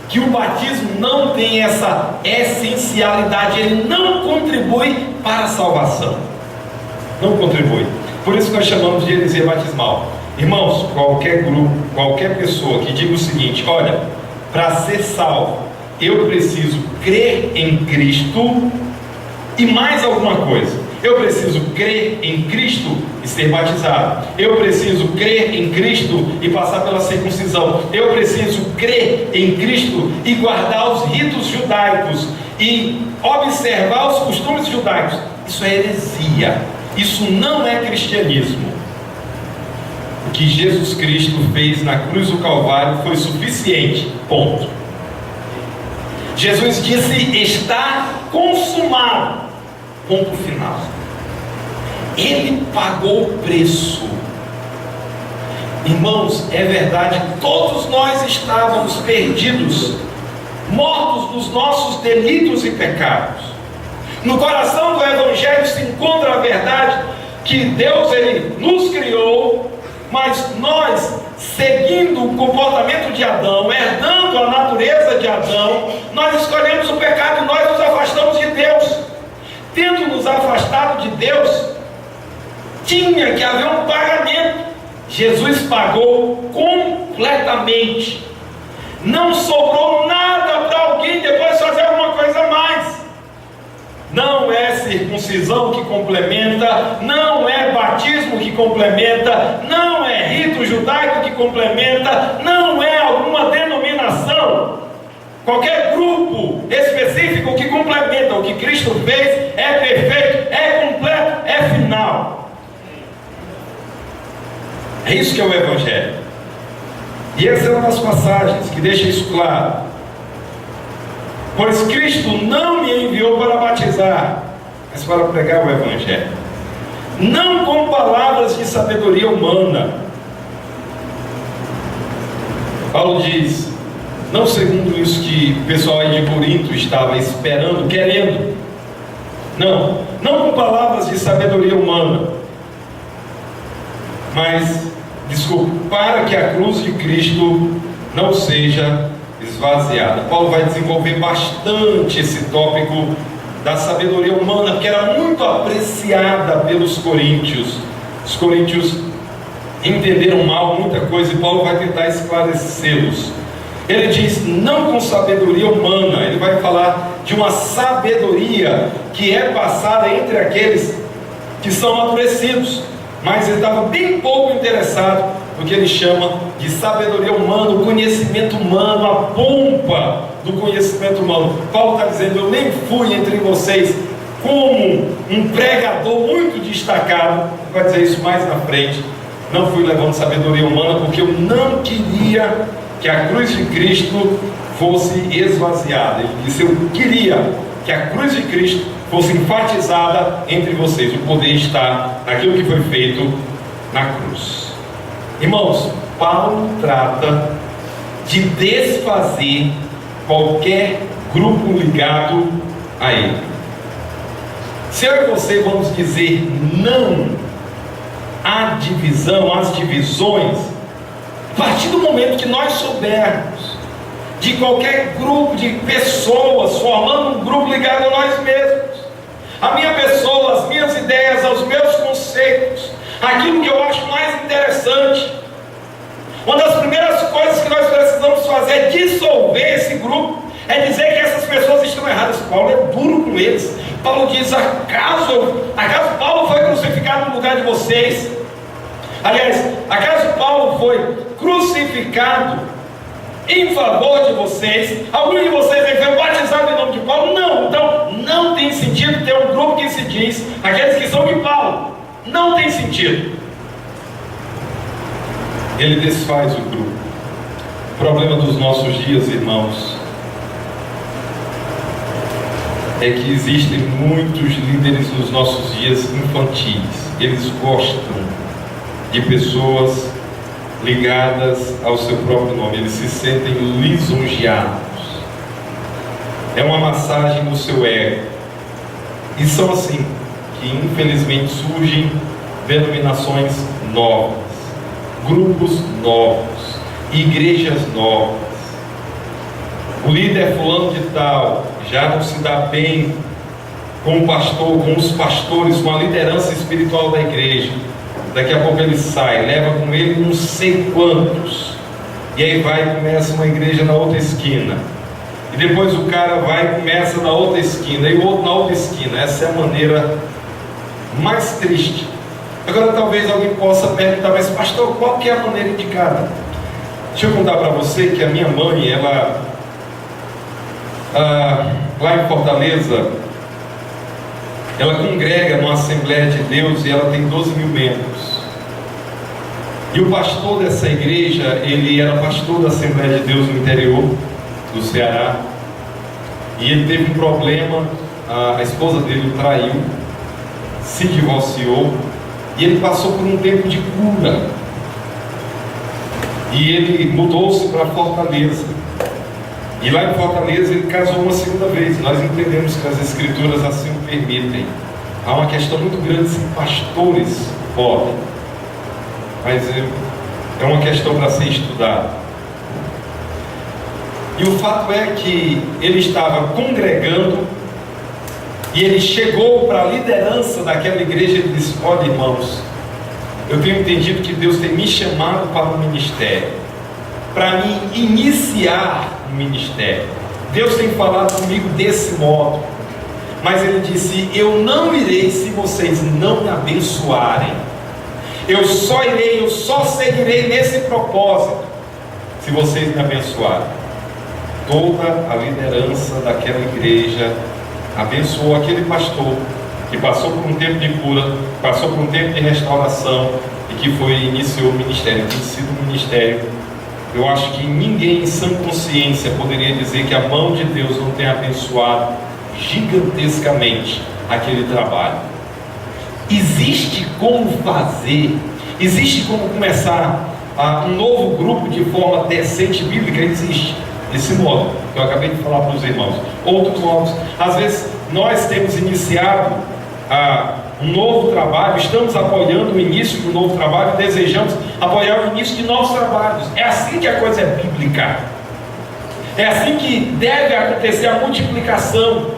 A: que o batismo não tem essa essencialidade, ele não contribui para a salvação. Não contribui. Por isso nós chamamos de heresia batismal. Irmãos, qualquer grupo, qualquer pessoa que diga o seguinte, olha, para ser salvo, eu preciso crer em Cristo e mais alguma coisa. Eu preciso crer em Cristo e ser batizado. Eu preciso crer em Cristo e passar pela circuncisão. Eu preciso crer em Cristo e guardar os ritos judaicos e observar os costumes judaicos. Isso é heresia. Isso não é cristianismo. O que Jesus Cristo fez na cruz do Calvário foi suficiente. Ponto. Jesus disse, está consumado. Ponto final. Ele pagou o preço. Irmãos, é verdade, todos nós estávamos perdidos, mortos nos nossos delitos e pecados. No coração do Evangelho se encontra a verdade que Deus ele nos criou, mas nós, seguindo o comportamento de Adão, herdando a natureza de Adão, nós escolhemos o pecado e nós nos afastamos de Deus. Tendo nos afastado de Deus, tinha que haver um pagamento. Jesus pagou completamente. Não sobrou nada para alguém depois fazer alguma coisa a mais. Não é circuncisão que complementa, não é batismo que complementa, não é rito judaico que complementa, não é alguma denominação, qualquer grupo específico que complementa. O que Cristo fez é perfeito, é completo, é final. É isso que é o Evangelho. E essa é uma das passagens que deixa isso claro. Pois Cristo não me enviou para batizar, mas para pregar o Evangelho, não com palavras de sabedoria humana. Paulo diz, não segundo isso que o pessoal aí de Corinto estava esperando, querendo. Não com palavras de sabedoria humana, mas, para que a cruz de Cristo não seja esvaziada. Paulo vai desenvolver bastante esse tópico da sabedoria humana, que era muito apreciada pelos coríntios. Os coríntios entenderam mal muita coisa e Paulo vai tentar esclarecê-los. Ele diz, não com sabedoria humana, ele vai falar de uma sabedoria que é passada entre aqueles que são amadurecidos, mas ele estava bem pouco interessado no que ele chama de sabedoria humana, o conhecimento humano, a pompa do conhecimento humano. Paulo está dizendo, eu nem fui entre vocês como um pregador muito destacado, vai dizer isso mais na frente, não fui levando sabedoria humana, porque eu não queria que a cruz de Cristo fosse esvaziada. Ele disse, eu queria que a cruz de Cristo fosse enfatizada entre vocês, o poder está naquilo que foi feito na cruz. Irmãos, Paulo trata de desfazer qualquer grupo ligado a ele. Se eu e você vamos dizer não à divisão, às divisões, a partir do momento que nós soubermos de qualquer grupo de pessoas formando um grupo ligado a nós mesmos, a minha pessoa, as minhas ideias, aos meus conceitos, aquilo que eu acho mais interessante, uma das primeiras coisas que nós precisamos fazer é dissolver esse grupo, é dizer que essas pessoas estão erradas. Paulo é duro com eles. Paulo diz, acaso Paulo foi crucificado no lugar de vocês? Aliás, acaso Paulo foi crucificado em favor de vocês? Algum de vocês foi batizado em nome de Paulo? Não. Então não tem sentido ter um grupo que se diz aqueles que são de Paulo. Não tem sentido. Ele desfaz o grupo. O problema dos nossos dias, irmãos, é que existem muitos líderes nos nossos dias infantis. Eles gostam de pessoas ligadas ao seu próprio nome. Eles se sentem lisonjeados. É uma massagem no seu ego. E são assim que infelizmente surgem denominações novas, grupos novos, igrejas novas. O líder fulano de tal já não se dá bem com o pastor, com os pastores, com a liderança espiritual da igreja. Daqui a pouco ele sai, leva com ele não sei quantos, e aí vai e começa uma igreja na outra esquina, e depois o cara vai e começa na outra esquina, e o outro na outra esquina. Essa é a maneira mais triste. Agora talvez alguém possa perguntar, mas pastor, qual que é a maneira indicada? Deixa eu contar para você que a minha mãe, ela lá em Fortaleza, ela congrega numa Assembleia de Deus e ela tem 12 mil membros. E o pastor dessa igreja, ele era pastor da Assembleia de Deus no interior do Ceará. E ele teve um problema, a esposa dele o traiu, se divorciou, e ele passou por um tempo de cura. E ele mudou-se para Fortaleza. E lá em Fortaleza ele casou uma segunda vez. Nós entendemos que as escrituras assim o permitem. Há uma questão muito grande se pastores podem, mas é uma questão para ser estudada. E o fato é que ele estava congregando e ele chegou para a liderança daquela igreja e disse: olha, irmãos, eu tenho entendido que Deus tem me chamado para o ministério, para me iniciar o ministério. Deus tem falado comigo desse modo, mas ele disse: eu não irei se vocês não me abençoarem. Eu só seguirei nesse propósito se vocês me abençoarem. Toda a liderança daquela igreja abençoou aquele pastor que passou por um tempo de cura, passou por um tempo de restauração e que iniciou o ministério. Tem sido um ministério. Eu acho que ninguém em sã consciência poderia dizer que a mão de Deus não tem abençoado gigantescamente aquele trabalho. Existe como fazer, existe como começar um novo grupo de forma decente bíblica? Existe. Esse modo que eu acabei de falar para os irmãos. Outros modos, às vezes nós temos iniciado um novo trabalho, estamos apoiando o início de um novo trabalho, desejamos apoiar o início de novos trabalhos. É assim que a coisa é bíblica. É assim que deve acontecer a multiplicação,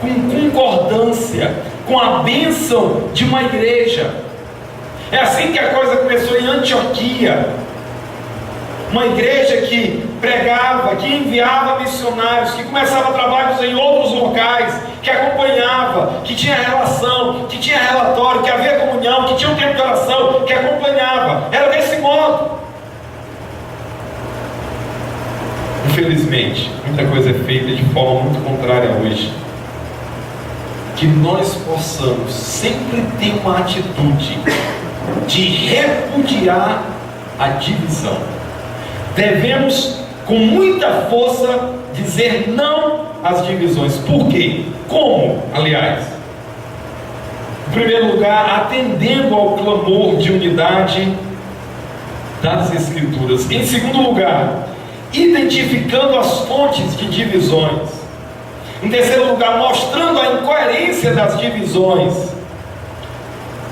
A: com concordância, com a bênção de uma igreja. É assim que a coisa começou em Antioquia. Uma igreja que pregava, que enviava missionários, que começava trabalhos em outros locais, que acompanhava, que tinha relação, que tinha relatório, que havia comunhão, que tinha um tempo de oração, que acompanhava. Era desse modo. Infelizmente, muita coisa é feita de forma muito contrária hoje. Que nós possamos sempre ter uma atitude de repudiar a divisão. Devemos, com muita força, dizer não às divisões. Por quê? Como, aliás? Em primeiro lugar, atendendo ao clamor de unidade das Escrituras. Em segundo lugar, identificando as fontes de divisões. Em terceiro lugar, mostrando a incoerência das divisões.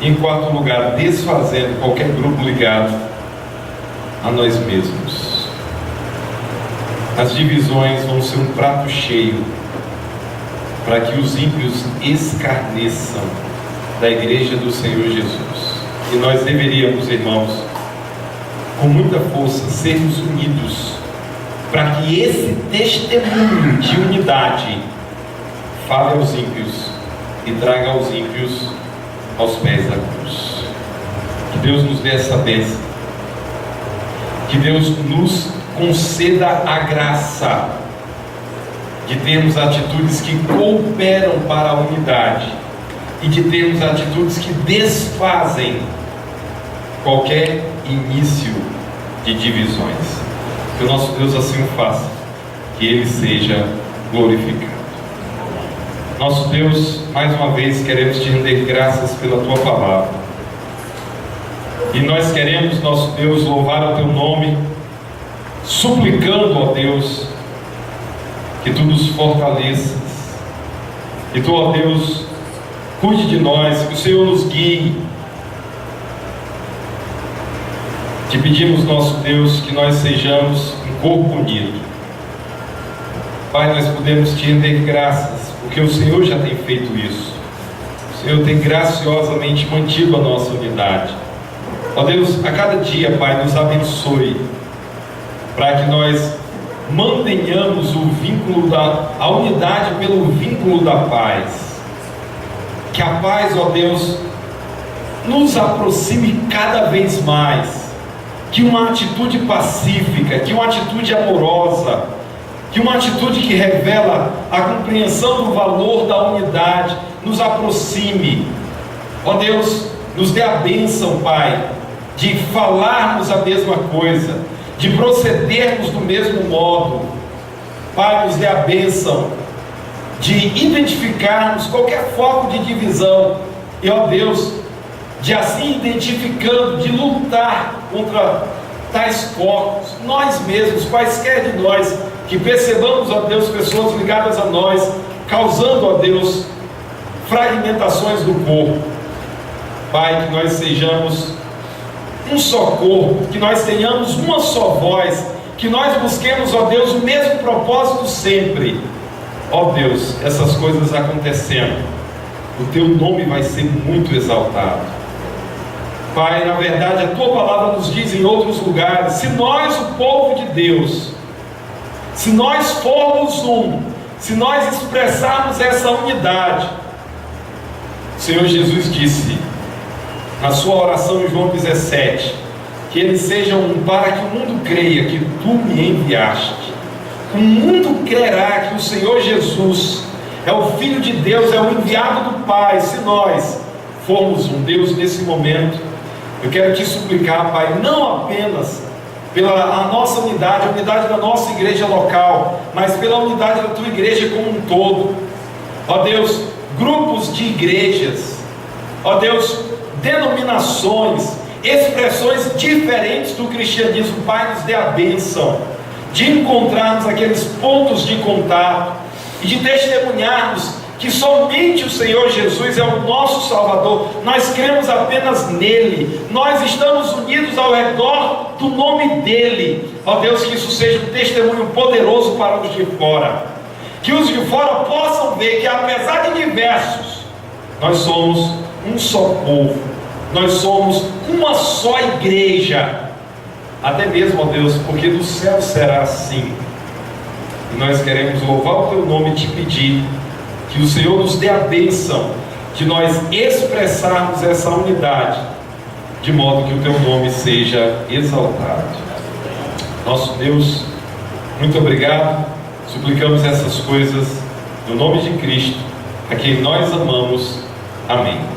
A: Em quarto lugar, desfazendo qualquer grupo ligado a nós mesmos. As divisões vão ser um prato cheio para que os ímpios escarneçam da igreja do Senhor Jesus. E nós deveríamos, irmãos, com muita força, sermos unidos para que esse testemunho de unidade fale aos ímpios e traga aos ímpios aos pés da cruz. Que Deus nos dê essa bênção. Que Deus nos conceda a graça de termos atitudes que cooperam para a unidade e de termos atitudes que desfazem qualquer início de divisões. Que o nosso Deus assim o faça, que Ele seja glorificado. Nosso Deus, mais uma vez queremos te render graças pela Tua palavra. E nós queremos, nosso Deus, louvar o Teu nome, suplicando, ó Deus, que Tu nos fortaleças, que Tu, ó Deus, cuide de nós, que o Senhor nos guie. Te pedimos, nosso Deus, que nós sejamos um corpo unido. Pai, nós podemos te render graças, porque o Senhor já tem feito isso. O Senhor tem graciosamente mantido a nossa unidade. Ó Deus, a cada dia, Pai, nos abençoe, para que nós mantenhamos o vínculo a unidade pelo vínculo da paz. Que a paz, ó Deus, nos aproxime cada vez mais. Que uma atitude pacífica, que uma atitude amorosa, que uma atitude que revela a compreensão do valor da unidade nos aproxime. Ó Deus, nos dê a bênção, Pai, de falarmos a mesma coisa, de procedermos do mesmo modo. Pai, nos dê a bênção de identificarmos qualquer foco de divisão e, ó Deus, de assim identificando, de lutar contra tais focos, nós mesmos, quaisquer de nós, que percebamos, ó Deus, pessoas ligadas a nós, causando, ó Deus, fragmentações do corpo. Pai, que nós sejamos um só corpo, que nós tenhamos uma só voz, que nós busquemos, ó Deus, o mesmo propósito sempre. Ó Deus, essas coisas acontecendo, o Teu nome vai ser muito exaltado. Pai, na verdade, a Tua palavra nos diz em outros lugares, se nós, o povo de Deus, se nós formos um, se nós expressarmos essa unidade, o Senhor Jesus disse, na sua oração em João 17, que eles sejam um para que o mundo creia que Tu me enviaste. O mundo crerá que o Senhor Jesus é o Filho de Deus, é o enviado do Pai, se nós formos um. Deus, nesse momento, eu quero te suplicar, Pai, não apenas pela nossa unidade, a unidade da nossa igreja local, mas pela unidade da Tua igreja como um todo. Ó Deus, grupos de igrejas, ó Deus, denominações, expressões diferentes do cristianismo. Pai, nos dê a bênção de encontrarmos aqueles pontos de contato e de testemunharmos que somente o Senhor Jesus é o nosso Salvador. Nós cremos apenas nele, nós estamos unidos ao redor do nome dele. Ó Deus, que isso seja um testemunho poderoso para os de fora, que os de fora possam ver que apesar de diversos, nós somos um só povo, nós somos uma só igreja. Até mesmo, ó Deus, porque do céu será assim. E nós queremos louvar o Teu nome e te pedir que o Senhor nos dê a bênção de nós expressarmos essa unidade, de modo que o Teu nome seja exaltado. Nosso Deus, muito obrigado. Suplicamos essas coisas no nome de Cristo, a quem nós amamos. Amém.